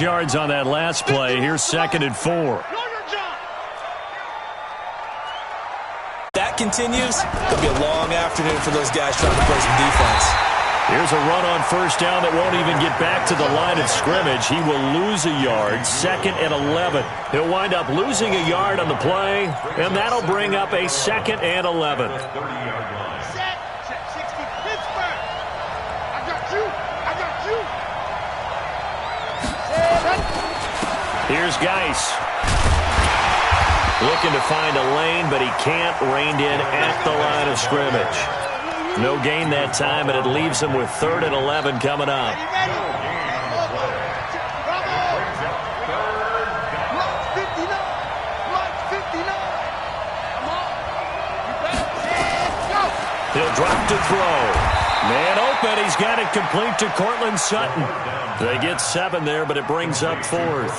Yards on that last play. Here's 2nd and 4. That continues, it'll be a long afternoon for those guys trying to play some defense. Here's a run on 1st down that won't even get back to the line of scrimmage. He will lose a yard, 2nd and 11. He'll wind up losing a yard on the play, and that'll bring up a 2nd and 11. Here's Geis. Looking to find a lane, but he can't. Reined in at the line of scrimmage. No gain that time, and it leaves him with 3rd and 11 coming up. He'll drop to throw. Man open. He's got it complete to Cortland Sutton. They get 7 there, but it brings up 4th.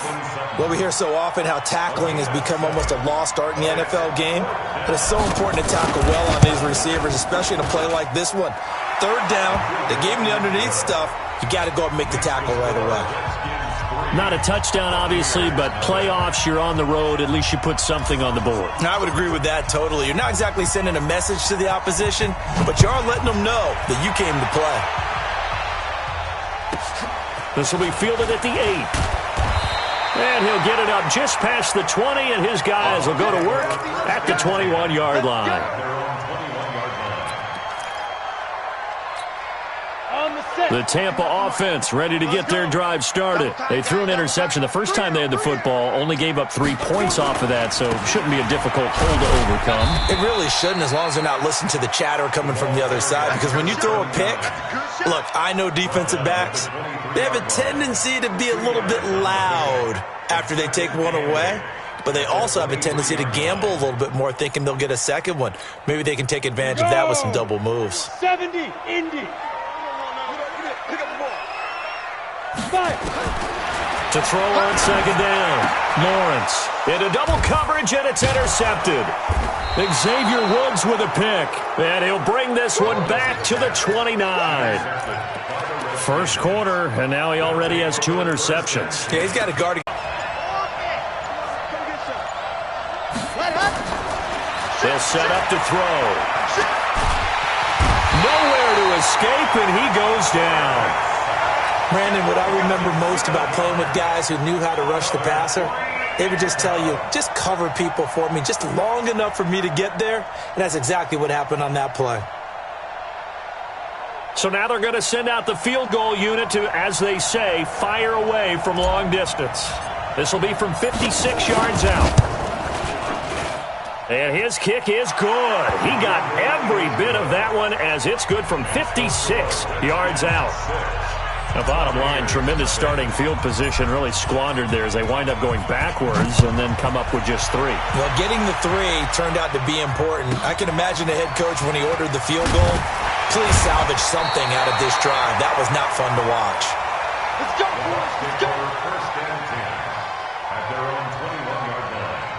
Well, we hear so often how tackling has become almost a lost art in the NFL game. But it's so important to tackle well on these receivers, especially in a play like this one. 3rd down, they gave him the underneath stuff. You got to go up and make the tackle right away. Not a touchdown, obviously, but playoffs, you're on the road. At least you put something on the board. I would agree with that totally. You're not exactly sending a message to the opposition, but you are letting them know that you came to play. This will be fielded at the 8. And he'll get it up just past the 20, and his guys will go to work at the 21-yard line. The Tampa offense ready to get their drive started. They threw an interception the first time they had the football, only gave up 3 points off of that, so shouldn't be a difficult hole to overcome. It really shouldn't, as long as they're not listening to the chatter coming from the other side, because when you throw a pick, look, I know defensive backs, they have a tendency to be a little bit loud after they take one away, but they also have a tendency to gamble a little bit more, thinking they'll get a second one. Maybe they can take advantage of that with some double moves. 70, Indy. To throw on 2nd down. Lawrence into double coverage, and it's intercepted. Xavier Woods with a pick, and he'll bring this one back to the 29. First quarter, and now he already has 2 interceptions. Yeah, he's got a guard. They'll set up to throw. Nowhere to escape, and he goes down. Brandon, what I remember most about playing with guys who knew how to rush the passer, they would just tell you, just cover people for me, just long enough for me to get there. And that's exactly what happened on that play. So now they're going to send out the field goal unit to, as they say, fire away from long distance. This will be from 56 yards out. And his kick is good. He got every bit of that one, as it's good from 56 yards out. The bottom line, tremendous starting field position, really squandered there as they wind up going backwards and then come up with just 3. Well, getting the 3 turned out to be important. I can imagine the head coach when he ordered the field goal. Please salvage something out of this drive. That was not fun to watch. Let's go, boys. Let's go. First and 10 at their own 21-yard line.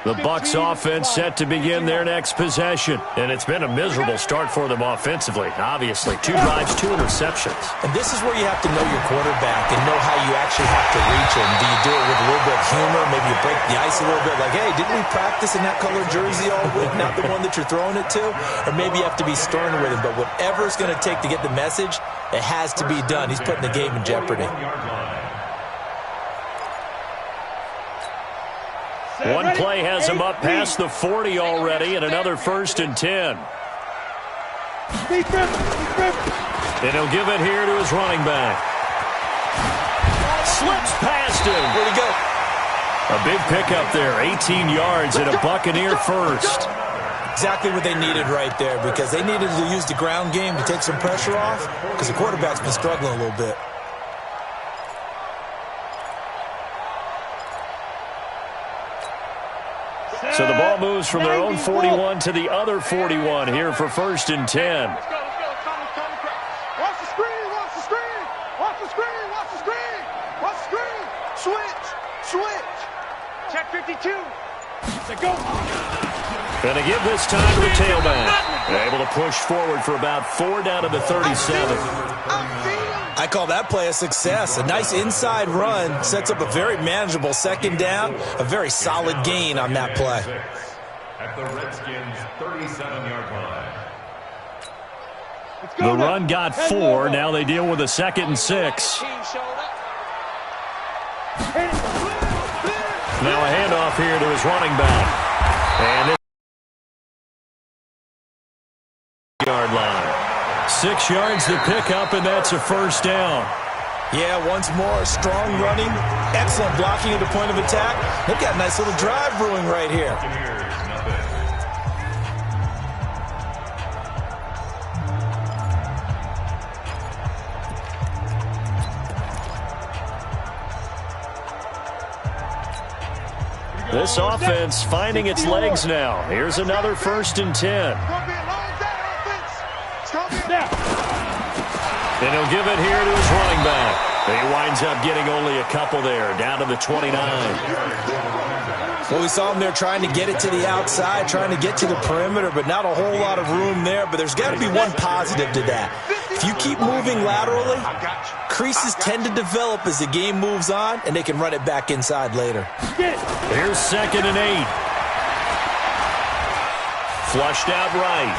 The Bucs offense set to begin their next possession. And it's been a miserable start for them offensively. Obviously, 2 drives, 2 interceptions. And this is where you have to know your quarterback and know how you actually have to reach him. Do you do it with a little bit of humor? Maybe you break the ice a little bit. Like, hey, didn't we practice in that color jersey all week? Not the one that you're throwing it to? Or maybe you have to be stern with him. But whatever it's going to take to get the message, it has to be done. He's putting the game in jeopardy. One play has him up past the 40 already, and another 1st and 10. And he'll give it here to his running back. Slips past him. Where'd he go? A big pickup there, 18 yards and a Buccaneer first. Exactly what they needed right there, because they needed to use the ground game to take some pressure off, because the quarterback's been struggling a little bit. So the ball moves from their own 41 to the other 41 here for 1st and 10. Let's go. Watch the screen. Watch the screen. Watch the screen. Watch the screen. Watch the screen. Switch. Check 50 52. Let's go. Gonna give this time to the tailback. Able to push forward for about 4 down to the 37. I call that play a success. A nice inside run sets up a very manageable second down. A very solid gain on that play. At the Redskins' 37-yard line. The run got 4. Now they deal with a 2nd and 6. Now a handoff here to his running back. And yard line. 6 yards to pick up, and that's a first down. Yeah, once more, strong running, excellent blocking at the point of attack. They've got a nice little drive brewing right here. This offense finding its legs now. Here's another 1st and 10. And he'll give it here to his running back. He winds up getting only a couple there, down to the 29. Well, we saw him there trying to get it to the outside, trying to get to the perimeter, but not a whole lot of room there. But there's got to be one positive to that. If you keep moving laterally, creases tend to develop as the game moves on, and they can run it back inside later. Here's 2nd and 8. Flushed out right.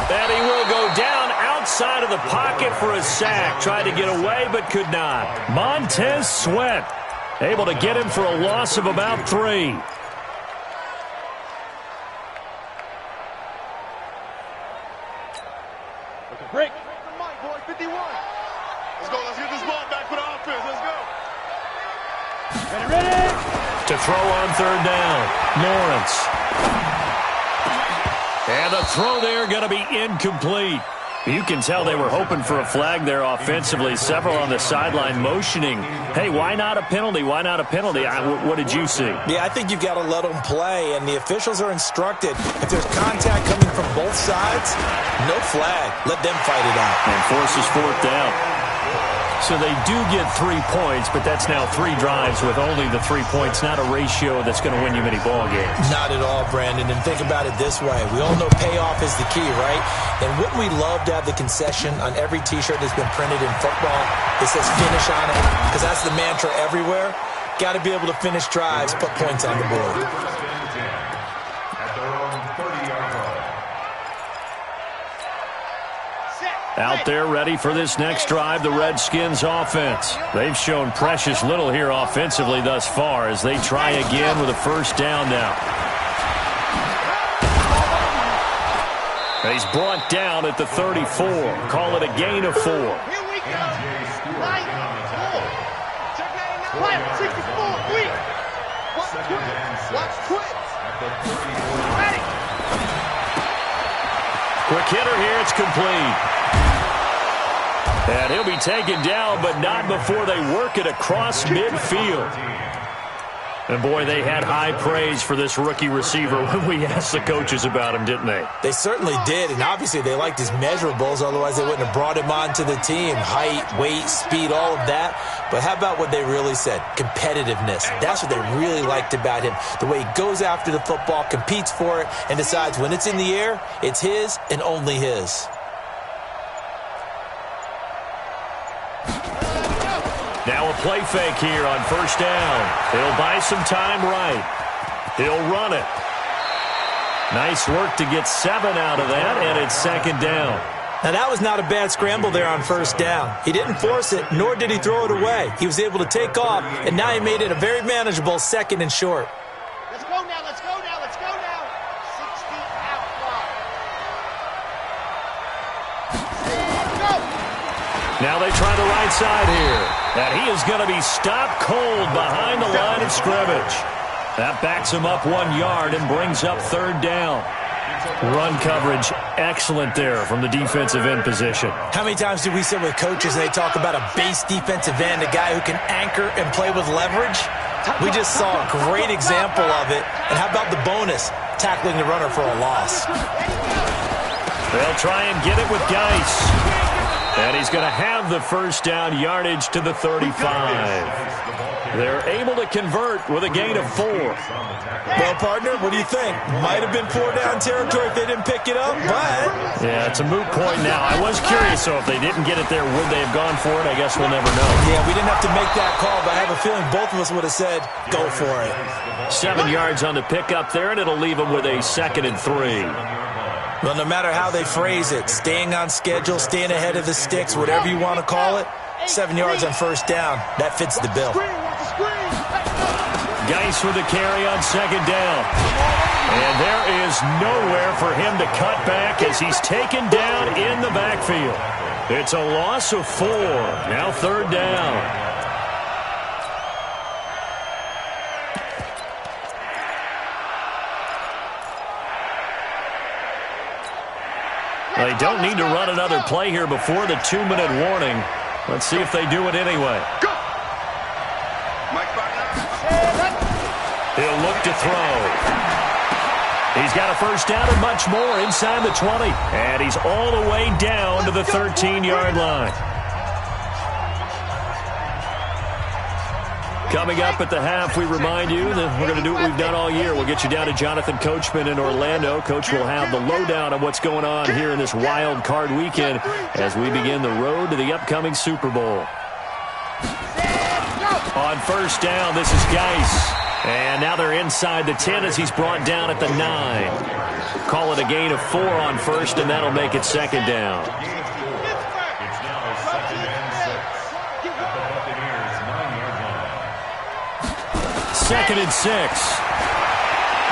And he will go down outside of the pocket for a sack. Tried to get away, but could not. Montez Sweat able to get him for a loss of about 3. Break. Mike, boy, 51. Let's go. Let's get this ball back for the offense. Let's go. Ready. To throw on 3rd down. Lawrence. And the throw there going to be incomplete. You can tell they were hoping for a flag there offensively. Several on the sideline motioning, hey, why not a penalty? Why not a penalty? What did you see? Yeah, I think you've got to let them play, and the officials are instructed. If there's contact coming from both sides, no flag. Let them fight it out. And forces 4th down. So they do get 3 points, but that's now 3 drives with only the 3 points, not a ratio that's going to win you many ball games. Not at all, Brandon. And think about it this way. We all know payoff is the key, right? And wouldn't we love to have the concession on every T-shirt that's been printed in football that says finish on it? Because that's the mantra everywhere. Got to be able to finish drives, put points on the board. At their own 30-yard line. Out there ready for this next drive, the Redskins offense. They've shown precious little here offensively thus far as they try again with a 1st down now. He's brought down at the 34. Call it a gain of 4. Here we go. 9-4. Check 99. 64. Quick. Watch quick. Ready. Quick hitter here. It's complete. And he'll be taken down, but not before they work it across midfield. And, boy, they had high praise for this rookie receiver when we asked the coaches about him, didn't they? They certainly did, and obviously they liked his measurables. Otherwise, they wouldn't have brought him onto the team. Height, weight, speed, all of that. But how about what they really said? Competitiveness. That's what they really liked about him. The way he goes after the football, competes for it, and decides when it's in the air, it's his and only his. Now a play fake here on 1st down. He'll buy some time right. He'll run it. Nice work to get 7 out of that, and it's 2nd down. Now, that was not a bad scramble there on 1st down. He didn't force it, nor did he throw it away. He was able to take off, and now he made it a very manageable 2nd and short. Let's go now. Let's go now. Let's go now. 60 out wide. Let's go. Now they try the right side here. And he is going to be stopped cold behind the line of scrimmage. That backs him up 1 yard and brings up 3rd down. Run coverage excellent there from the defensive end position. How many times do we sit with coaches and they talk about a base defensive end, a guy who can anchor and play with leverage? We just saw a great example of it. And how about the bonus, tackling the runner for a loss? They'll try and get it with Geis. And he's going to have the 1st down, yardage to the 35. They're able to convert with a gain of 4. Well, partner, what do you think? Might have been 4-down territory if they didn't pick it up, but... Yeah, it's a moot point now. I was curious, so if they didn't get it there, would they have gone for it? I guess we'll never know. Yeah, we didn't have to make that call, but I have a feeling both of us would have said, go for it. 7 yards on the pickup there, and it'll leave them with a 2nd and 3. Well, no matter how they phrase it, staying on schedule, staying ahead of the sticks, whatever you want to call it, 7 yards on 1st down, that fits the bill. Geis with the carry on 2nd down. And there is nowhere for him to cut back as he's taken down in the backfield. It's a loss of 4. Now 3rd down. They don't need to run another play here before the 2-minute warning. Let's see if they do it anyway. He'll look to throw. He's got a 1st down and much more inside the 20. And he's all the way down to the 13-yard line. Coming up at the half, we remind you that we're going to do what we've done all year. We'll get you down to Jonathan Coachman in Orlando. Coach will have the lowdown of what's going on here in this wild card weekend as we begin the road to the upcoming Super Bowl. On 1st down, this is Geis. And now they're inside the 10 as he's brought down at the 9. Call it a gain of 4 on 1st, and that'll make it 2nd down. It's now 2nd and 6 at the Buccaneers' 9-yard line. 2nd and 6.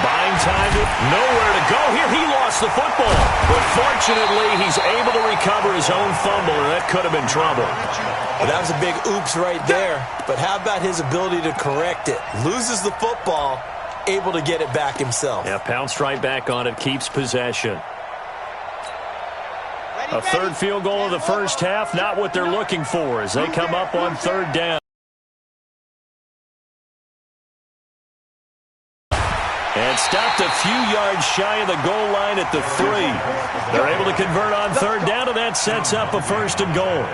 Buying time, nowhere to go here. He lost the football, but fortunately he's able to recover his own fumble, and that could have been trouble. Well, that was a big oops right there, but how about his ability to correct it? Loses the football, able to get it back himself. Yeah, pounced right back on it, keeps possession. A 3rd field goal of the 1st half, not what they're looking for as they come up on 3rd down. And stopped a few yards shy of the goal line at the 3. They're able to convert on 3rd down, and that sets up a 1st and goal.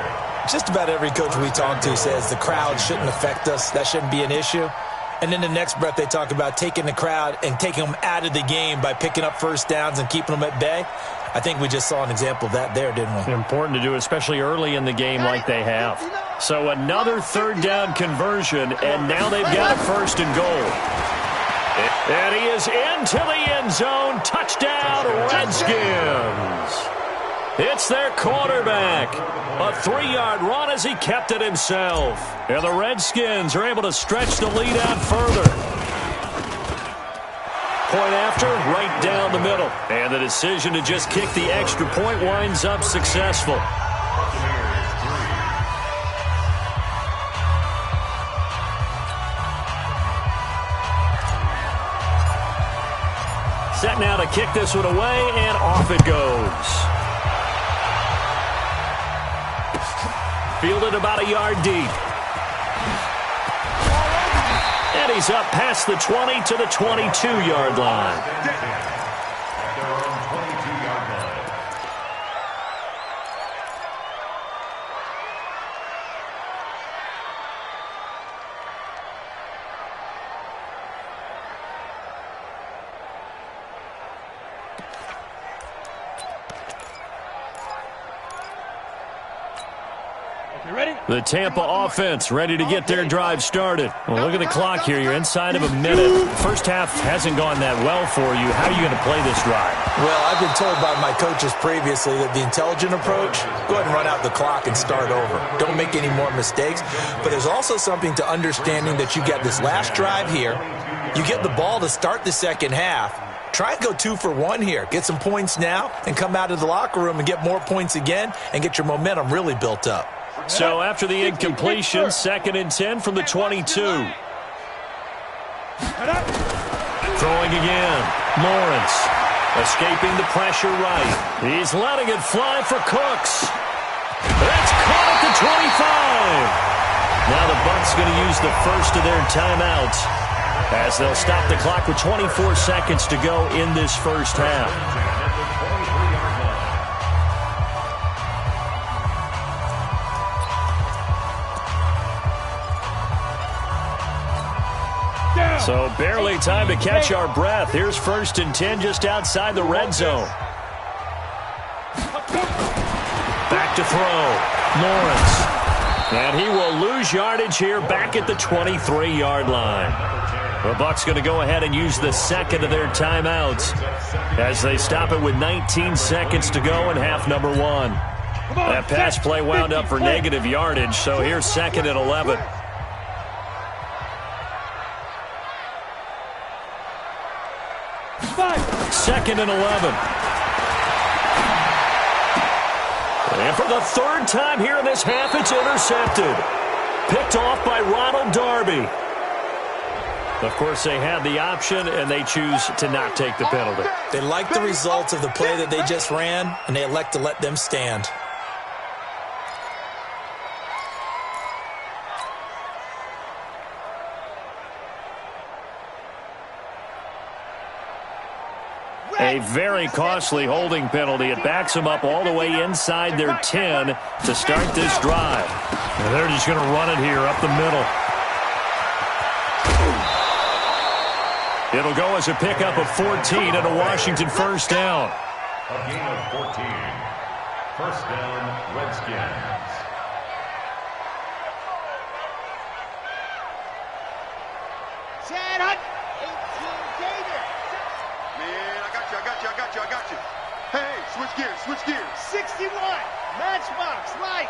Just about every coach we talk to says the crowd shouldn't affect us. That shouldn't be an issue. And in the next breath, they talk about taking the crowd and taking them out of the game by picking up 1st downs and keeping them at bay. I think we just saw an example of that there, didn't we? Important to do, especially early in the game like they have. So another 3rd down conversion, and now they've got a 1st and goal. And he is into the end zone. Touchdown, Redskins. It's their quarterback. A 3-yard run as he kept it himself. And the Redskins are able to stretch the lead out further. Point after, right down the middle. And the decision to just kick the extra point winds up successful. Set now to kick this one away, and off it goes. Fielded about a yard deep. And he's up past the 20 to the 22-yard line. At their own 22-yard line. The Tampa offense ready to get their drive started. Well, look at the clock here. You're inside of a minute. First half hasn't gone that well for you. How are you going to play this drive? Well, I've been told by my coaches previously that the intelligent approach, go ahead and run out the clock and start over. Don't make any more mistakes. But there's also something to understanding that you get this last drive here. You get the ball to start the second half. Try and go 2 for 1 here. Get some points now and come out of the locker room and get more points again and get your momentum really built up. So after the incompletion, 2nd and 10 from the 22. Throwing again. Lawrence escaping the pressure right. He's letting it fly for Cooks. That's caught at the 25. Now the Bucs going to use the first of their timeouts as they'll stop the clock with 24 seconds to go in this first half. So barely time to catch our breath. Here's 1st and 10 just outside the red zone. Back to throw. Lawrence. And he will lose yardage here back at the 23-yard line. The Bucs going to go ahead and use the second of their timeouts as they stop it with 19 seconds to go in half number 1. That pass play wound up for negative yardage, so here's 2nd and 11. Second and 11. And for the 3rd time here in this half, it's intercepted. Picked off by Ronald Darby. Of course, they had the option, and they choose to not take the penalty. They like the results of the play that they just ran, and they elect to let them stand. A very costly holding penalty. It backs them up all the way inside their 10 to start this drive. And they're just going to run it here up the middle. It'll go as a pickup of 14 and a Washington 1st down. A gain of 14. 1st down, Redskins. Chad Hunt, 18 Davis. Man, I got you. Hey, switch gears. 61, Matchbox, Light.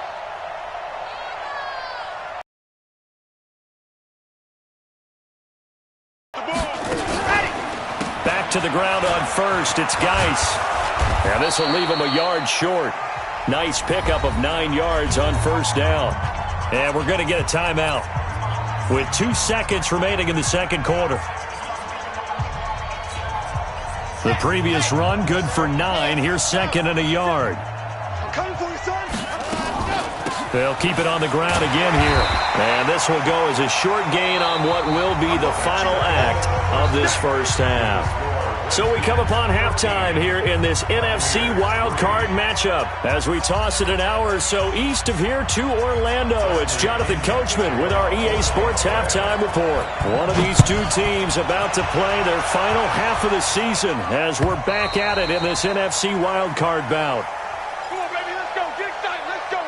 Back to the ground on 1st. It's Geis. And this will leave him a yard short. Nice pickup of 9 yards on 1st down. And we're going to get a timeout with 2 seconds remaining in the 2nd quarter. The previous run, good for 9. Here's 2nd and a yard. I'm coming for you, son. They'll keep it on the ground again here. And this will go as a short gain on what will be the final act of this 1st half. So we come upon halftime here in this NFC wildcard matchup as we toss it an hour or so east of here to Orlando. It's Jonathan Coachman with our EA Sports Halftime Report. One of these 2 teams about to play their final half of the season as we're back at it in this NFC wildcard bout. Come on, baby, let's go. Get excited. Let's go.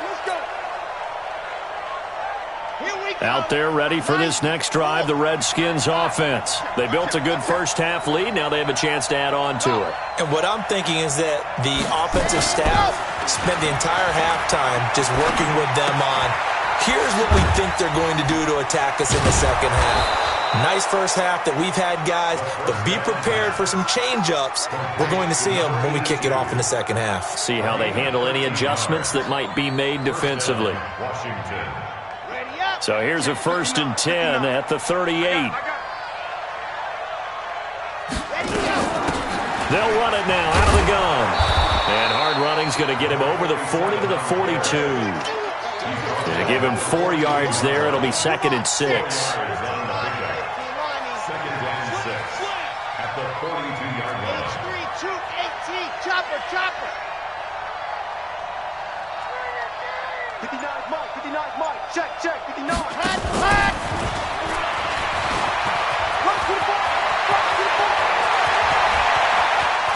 Out there ready for this next drive, the Redskins offense. They built a good 1st half lead. Now they have a chance to add on to it. And what I'm thinking is that the offensive staff spent the entire halftime just working with them on, here's what we think they're going to do to attack us in the 2nd half. Nice 1st half that we've had, guys, but be prepared for some change-ups. We're going to see them when we kick it off in the 2nd half. See how they handle any adjustments that might be made defensively. Washington. So here's a 1st and 10 at the 38. They'll run it now out of the gun. And hard running's going to get him over the 40 to the 42. Going to give him 4 yards there. It'll be 2nd and 6. 2nd down 6 at the 42-yard line. 3-2-18, chopper. 59 Mike, check, 59. Hot.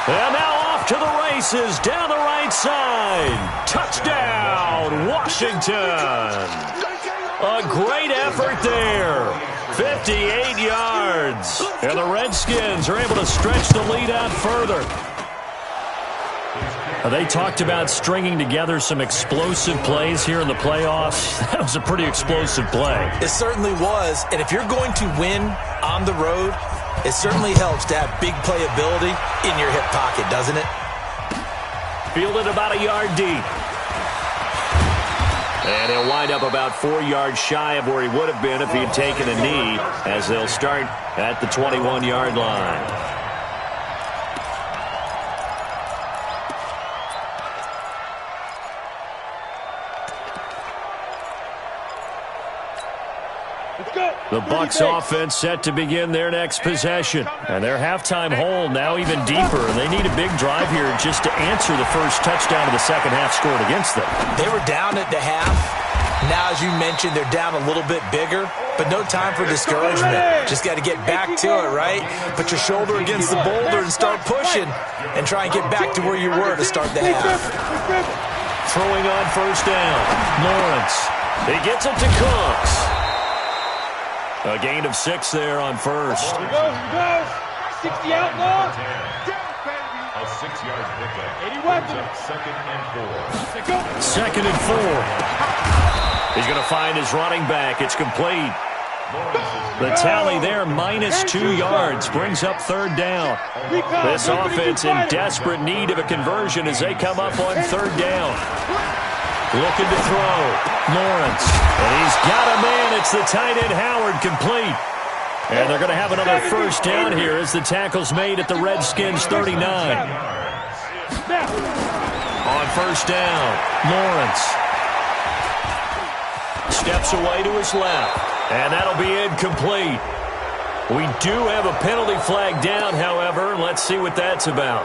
And now off to the races down the right side. Touchdown, Washington. A great effort there. 58 yards. And the Redskins are able to stretch the lead out further. They talked about stringing together some explosive plays here in the playoffs. That was a pretty explosive play. It certainly was, and if you're going to win on the road, it certainly helps to have big playability in your hip pocket, doesn't it? Fielded about a yard deep. And he'll wind up about 4 yards shy of where he would have been if he had taken a knee, as they'll start at the 21-yard line. The Bucs offense set to begin their next possession. And their halftime hole now even deeper. And they need a big drive here just to answer the first touchdown of the 2nd half scored against them. They were down at the half. Now, as you mentioned, they're down a little bit bigger. but no time for discouragement. Just got to get back to it, right? Put your shoulder against the boulder and start pushing and try and get back to where you were to start the half. Throwing on first down. Lawrence. He gets it to Cooks. A gain of 6 there on first. Here goes. 60 out, long. A 6-yard pickup. 80 weapons. Second and 4. Second and 4. He's going to find his running back. It's complete. The tally there, -2 yards, brings up third down. This offense in desperate need of a conversion as they come up on third down. Looking to throw. Lawrence. And he's got a man. It's the tight end Howard, complete. And they're going to have another first down here as the tackle's made at the Redskins 39. On first down, Lawrence steps away to his left, and that'll be incomplete. We do have a penalty flag down, however, and let's see what that's about.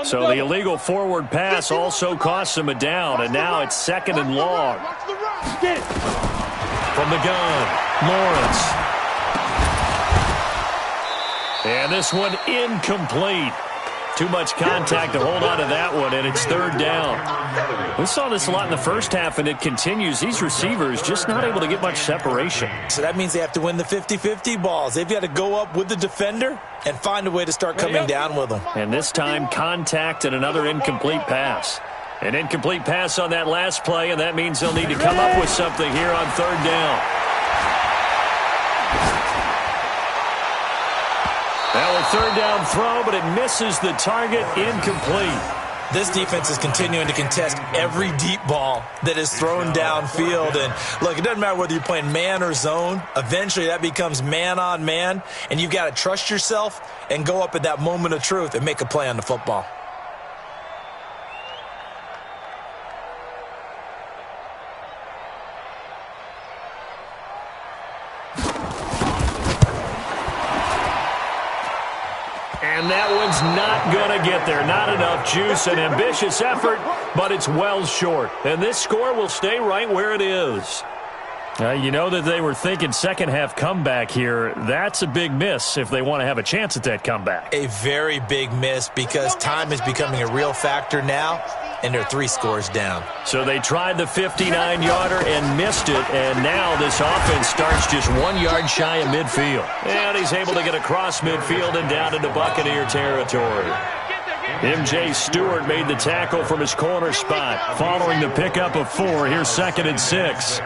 So the illegal forward pass also costs him a down, and now it's second and long. From the gun, Lawrence. And this one incomplete. Too much contact to hold on to that one, and it's third down. We saw this a lot in the first half, and it continues. These receivers just not able to get much separation. So that means they have to win the 50-50 balls. They've got to go up with the defender and find a way to start coming down with them. And this time, contact and another incomplete pass. An incomplete pass on that last play, and that means they'll need to come up with something here on third down. Now a third down throw, but it misses the target, incomplete. This defense is continuing to contest every deep ball that is thrown downfield. And look, it doesn't matter whether you're playing man or zone. Eventually that becomes man on man, and you've got to trust yourself and go up at that moment of truth and make a play on the football. And that one's not going to get there. Not enough juice. An ambitious effort, but it's well short. And this score will stay right where it is. You know that they were thinking second half comeback here. That's a big miss if they want to have a chance at that comeback. A very big miss because time is becoming a real factor now, and they're 3 scores down. So they tried the 59-yarder and missed it, and now this offense starts just 1 yard shy of midfield. And he's able to get across midfield and down into Buccaneer territory. M.J. Stewart made the tackle from his corner spot. Following the pickup of 4, here's second and 6.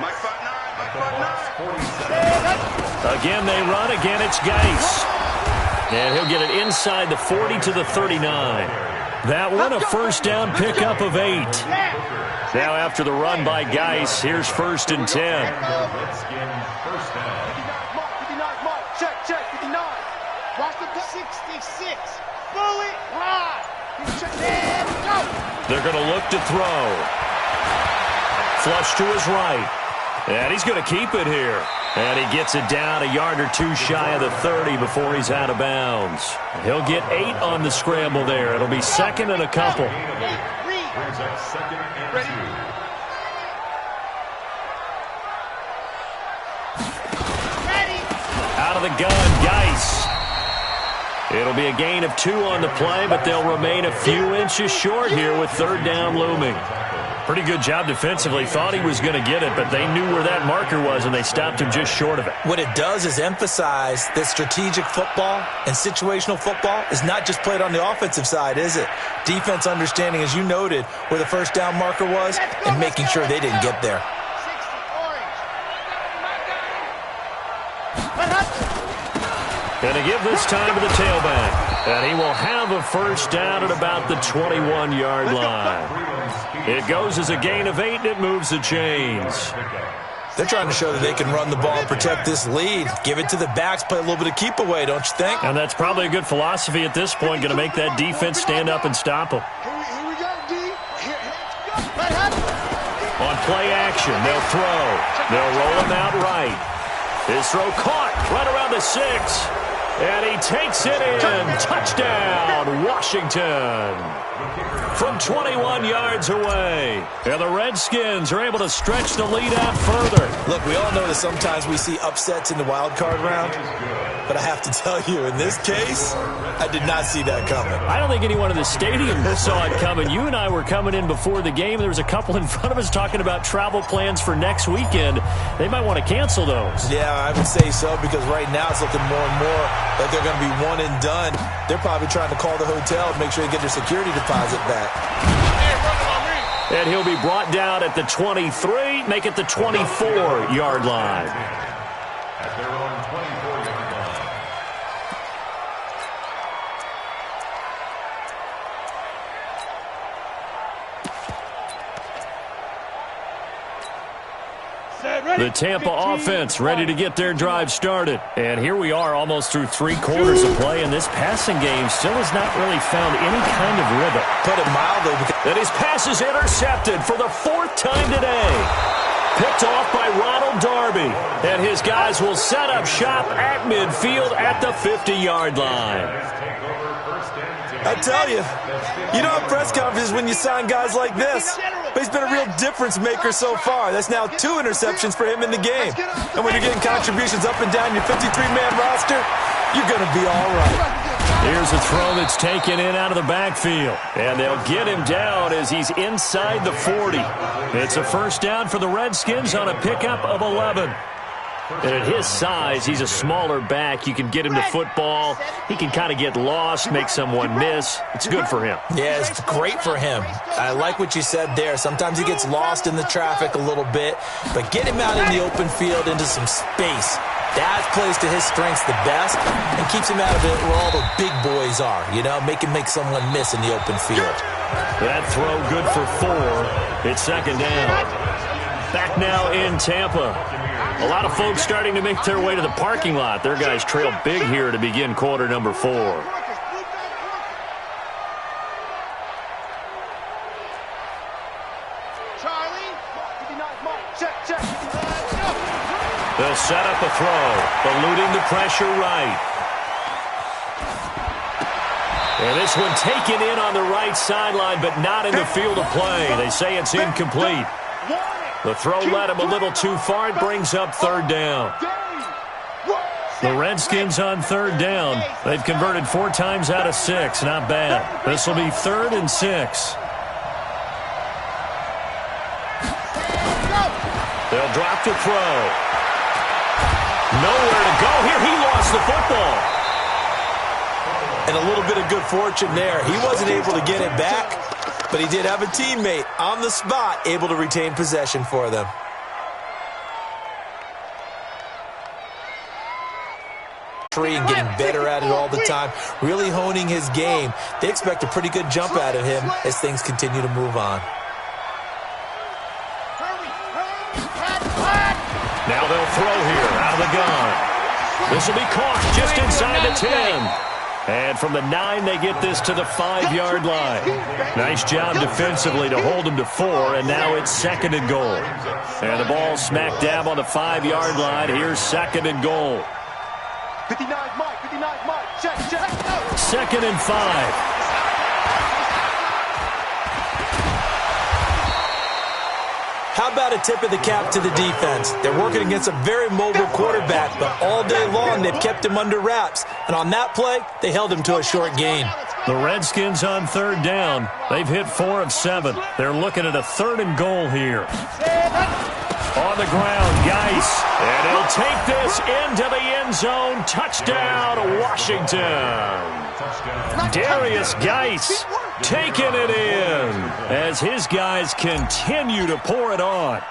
Again, they run. Again, it's Geis. And he'll get it inside the 40 to the 39. That one, a first down pickup of 8. Now after the run by Geis, here's first and 10. Check, 59. Watch the 66. Bullet ride. They're going to look to throw. Flush to his right. And he's going to keep it here. And he gets it down a yard or 2 shy of the 30 before he's out of bounds. He'll get 8 on the scramble there. It'll be second and a couple. Out of the gun, Geis. It'll be a gain of 2 on the play, but they'll remain a few inches short here with third down looming. Pretty good job defensively. Thought he was going to get it, but they knew where that marker was, and they stopped him just short of it. What it does is emphasize that strategic football and situational football is not just played on the offensive side, is it? Defense understanding, as you noted, where the first down marker was and making sure they didn't get there. Going to give this time to the tailback. And he will have a first down at about the 21-yard line. It goes as a gain of 8, and it moves the chains. They're trying to show that they can run the ball and protect this lead. Give it to the backs, play a little bit of keep away, don't you think? And that's probably a good philosophy at this point, going to make that defense stand up and stop them. Here we go, D. play action. They'll throw. They'll roll him out right. His throw caught right around the 6. And he takes it in. Touchdown, Washington. From 21 yards away. And the Redskins are able to stretch the lead out further. Look, we all know that sometimes we see upsets in the wild card round. But I have to tell you, in this case, I did not see that coming. I don't think anyone in the stadium saw it coming. You and I were coming in before the game. There was a couple in front of us talking about travel plans for next weekend. They might want to cancel those. Yeah, I would say so, because right now it's looking more and more like they're going to be one and done. They're probably trying to call the hotel and make sure they get their security deposit back. And he'll be brought down at the 23, make it the 24-yard line. At their own 24-yard line. The Tampa offense ready to get their drive started. And here we are almost through 3 quarters of play, and this passing game still has not really found any kind of rhythm. Put it mildly. And his pass is intercepted for the 4th time today. Picked off by Ronald Darby. And his guys will set up shop at midfield at the 50-yard line. I tell you, you don't have press conferences when you sign guys like this. But he's been a real difference maker so far. That's now 2 interceptions for him in the game. And when you're getting contributions up and down your 53-man roster, you're going to be all right. Here's a throw that's taken in out of the backfield. And they'll get him down as he's inside the 40. It's a first down for the Redskins on a pickup of 11. And at his size, he's a smaller back. You can get him to football. He can kind of get lost, make someone miss. It's good for him. Yeah, it's great for him. I like what you said there. Sometimes he gets lost in the traffic a little bit, but get him out in the open field into some space. That plays to his strengths the best and keeps him out of it where all the big boys are, you know, make someone miss in the open field. That throw good for 4. It's second down. Back now in Tampa. A lot of folks starting to make their way to the parking lot. Their guys trail big here to begin quarter number 4. They'll set up a throw, eluding the pressure right. And this one taken in on the right sideline, but not in the field of play. They say it's incomplete. The throw led him a little too far. It brings up 3rd down. The Redskins on 3rd down. They've converted 4 times out of 6. Not bad. This will be 3rd and 6. They'll drop to throw. Nowhere to go here. He lost the football. And a little bit of good fortune there. He wasn't able to get it back, but he did have a teammate on the spot able to retain possession for them. And getting better at it all the time, really honing his game. They expect a pretty good jump out of him as things continue to move on. Now they'll throw here out of the gun. This will be caught just inside the 10. And from the 9, they get this to the 5-yard line. Nice job defensively to hold them to 4, and now it's 2nd and goal. And the ball smack dab on the 5-yard line. Here's 2nd and goal. 59 Mike, check. 2nd and 5. How about a tip of the cap to the defense? They're working against a very mobile quarterback, but all day long they've kept him under wraps. And on that play, they held him to a short gain. The Redskins on 3rd down. They've hit 4 of 7. They're looking at a 3rd and goal here. On the ground, Geis. And he'll take this into the end zone. Touchdown, Washington. Darius Geis taking it in as his guys continue to pour it on.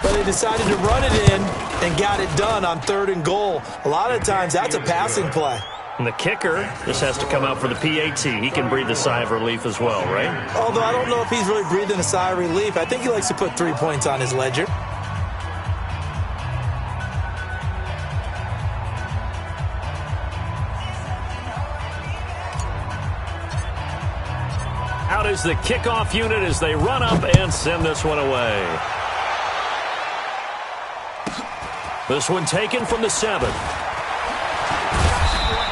But they decided to run it in and got it done on 3rd and goal. A lot of times that's a passing play. And the kicker, this has to come out for the PAT. He can breathe a sigh of relief as well, right? Although I don't know if he's really breathing a sigh of relief. I think he likes to put 3 points on his ledger. Out is the kickoff unit as they run up and send this one away. This one taken from the 7.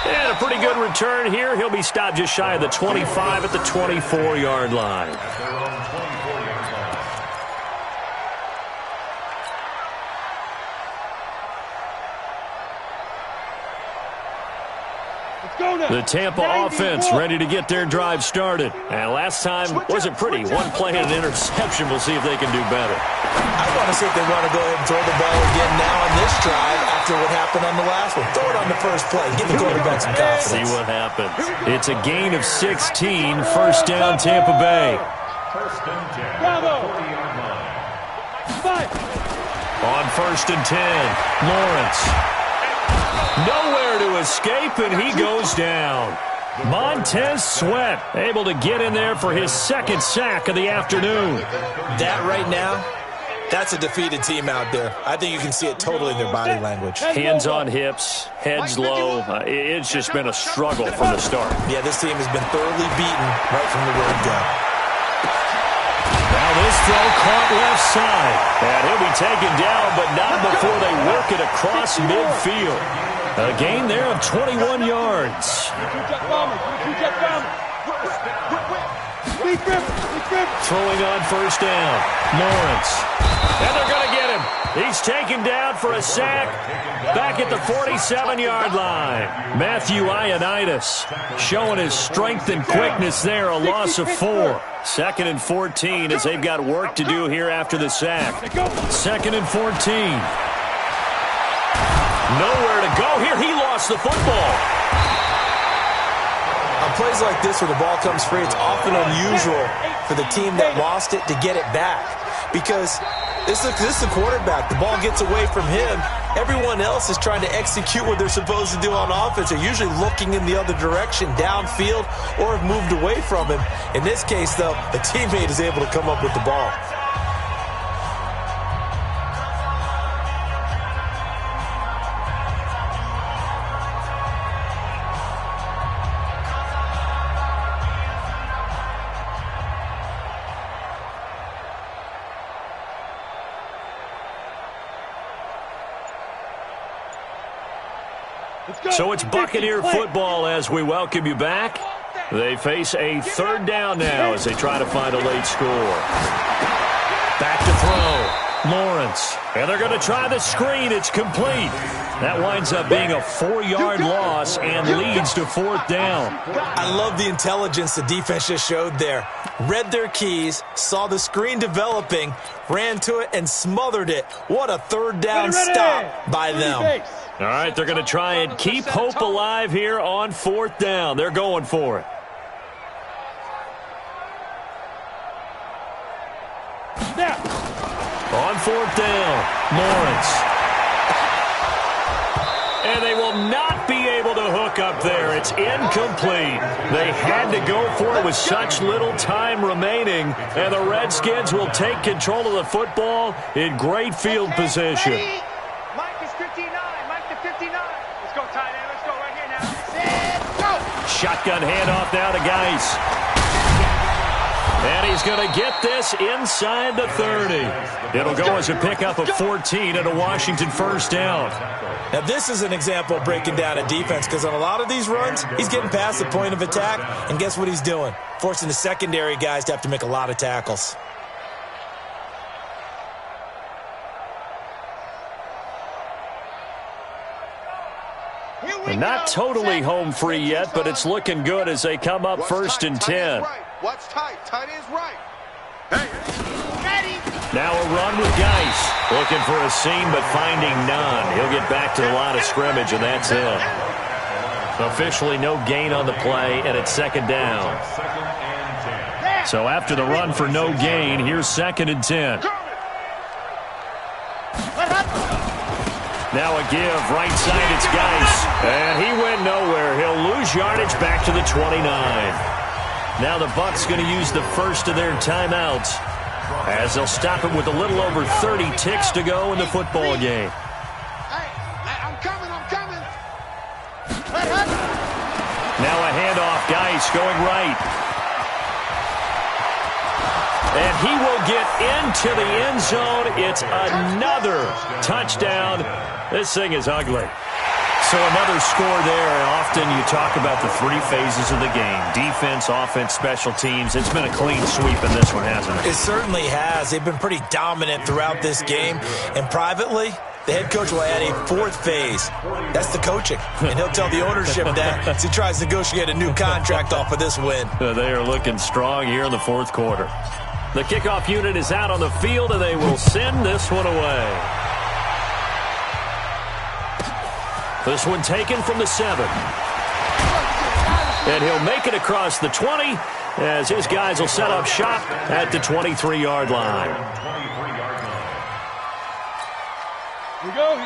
And a pretty good return here. He'll be stopped just shy of the 25 at the 24-yard line. The Tampa offense ready to get their drive started. And last time wasn't pretty. One play and an interception. We'll see if they can do better. I want to see if they want to go ahead and throw the ball again now on this drive after what happened on the last one. Throw it on the first play. Give the quarterback some confidence. See what happens. It's a gain of 16. First down, Tampa Bay. First and 10. Bravo. 40-yard line. On first and 10, Lawrence. Nowhere to escape, and he goes down. Montez Sweat able to get in there for his second sack of the afternoon. That right now, that's a defeated team out there. I think you can see it totally in their body language. Hands on hips, heads low. It's just been a struggle from the start. Yeah, this team has been thoroughly beaten right from the word go. Now this throw caught left side. And he'll be taken down, but not before they work it across midfield. A gain there of 21 yards. Throwing on first down, Lawrence. And they're going to get him. He's taken down for a sack back at the 47-yard line. Matthew Ioannidis showing his strength and quickness there, a loss of 4. Second and 14 as they've got work to do here after the sack. Second and 14. Nowhere to go here. He lost the football. On plays like this where the ball comes free, it's often unusual for the team that lost it to get it back. Because this is the quarterback. The ball gets away from him. Everyone else is trying to execute what they're supposed to do on offense. They're usually looking in the other direction, downfield, or have moved away from him. In this case, though, a teammate is able to come up with the ball. So it's Buccaneer football as we welcome you back. They face a third down now as they try to find a late score. Back to throw. Lawrence. And they're going to try the screen. It's complete. That winds up being a 4-yard loss and leads to fourth down. I love the intelligence the defense just showed there. Read their keys, saw the screen developing, ran to it, and smothered it. What a third down stop by them. All right, they're going to try and keep hope alive here on fourth down. They're going for it. On fourth down, Lawrence. And they will not be able to hook up there. It's incomplete. They had to go for it with such little time remaining. And the Redskins will take control of the football in great field position. Mike is 59. Mike to 59. Let's go, tight end. Let's go right here now. Go. Shotgun handoff now to Geis. And he's going to get this inside the 30. It'll go as a pickup of 14 and a Washington first down. Now, this is an example of breaking down a defense because on a lot of these runs, he's getting past the point of attack, and guess what he's doing? Forcing the secondary guys to have to make a lot of tackles. And not totally home free yet, but it's looking good as they come up first and 10. Watch tight. Tight end's right. Hey. Now a run with Geis. Looking for a seam, but finding none. He'll get back to the line of scrimmage, and that's it. Officially no gain on the play, and it's second down. So after the run for no gain, here's second and 10. Now a give, right side, it's Geis. And he went nowhere. He'll lose yardage back to the 29. Now the Bucs going to use the first of their timeouts as they'll stop it with a little over 30 ticks to go in the football game. Hey, I'm coming. Now a handoff, Geis going right. And he will get into the end zone. It's another touchdown. This thing is ugly. So another score there, and often you talk about the three phases of the game. Defense, offense, special teams. It's been a clean sweep in this one, hasn't it? It certainly has. They've been pretty dominant throughout this game. And privately, the head coach will add a fourth phase. That's the coaching. And he'll tell the ownership that as he tries to negotiate a new contract off of this win. They are looking strong here in the fourth quarter. The kickoff unit is out on the field, and they will send this one away. This one taken from the 7. And he'll make it across the 20 as his guys will set up shop at the 23-yard line.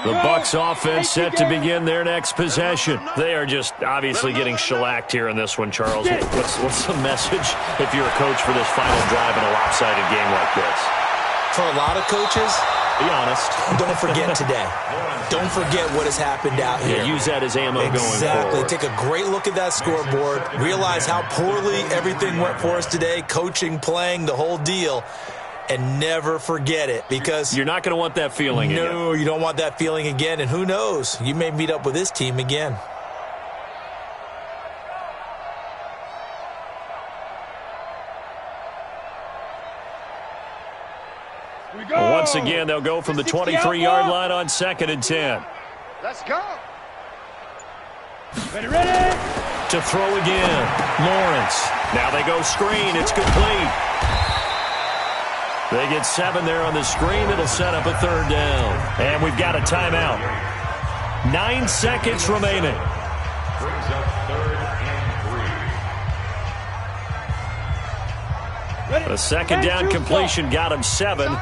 The Bucs offense set to begin their next possession. They are just obviously getting shellacked here in this one, Charles. What's the message if you're a coach for this final drive in a lopsided game like this? For a lot of coaches, be honest. Don't forget today. Don't forget what has happened out here. Yeah, use that as ammo going forward. Exactly. Take a great look at that scoreboard. Realize how poorly everything went for us today. Coaching, playing, the whole deal. And never forget it, because you're not going to want that feeling again. No, you don't want that feeling again. And who knows? You may meet up with this team again. Once again, they'll go from the 23-yard line on 2nd and 10. Let's go. Ready. To throw again, Lawrence. Now they go screen. It's complete. They get 7 there on the screen. It'll set up a 3rd down. And we've got a timeout. 9 seconds remaining. Brings up 3rd and 3. A 2nd down completion got him 7.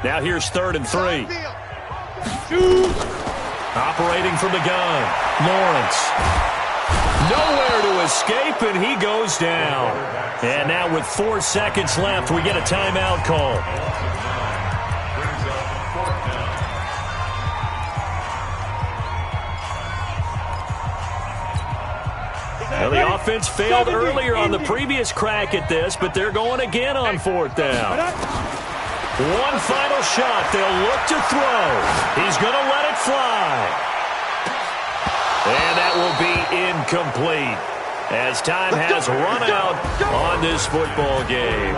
Now here's 3rd and 3. Operating from the gun, Lawrence. Nowhere to escape, and he goes down. And now with 4 seconds left, we get a timeout call. Brings up 4th down. Well, the offense failed earlier on the previous crack at this, but they're going again on 4th down. One final shot. They'll look to throw. He's going to let it fly. And that will be incomplete as time has run out on this football game.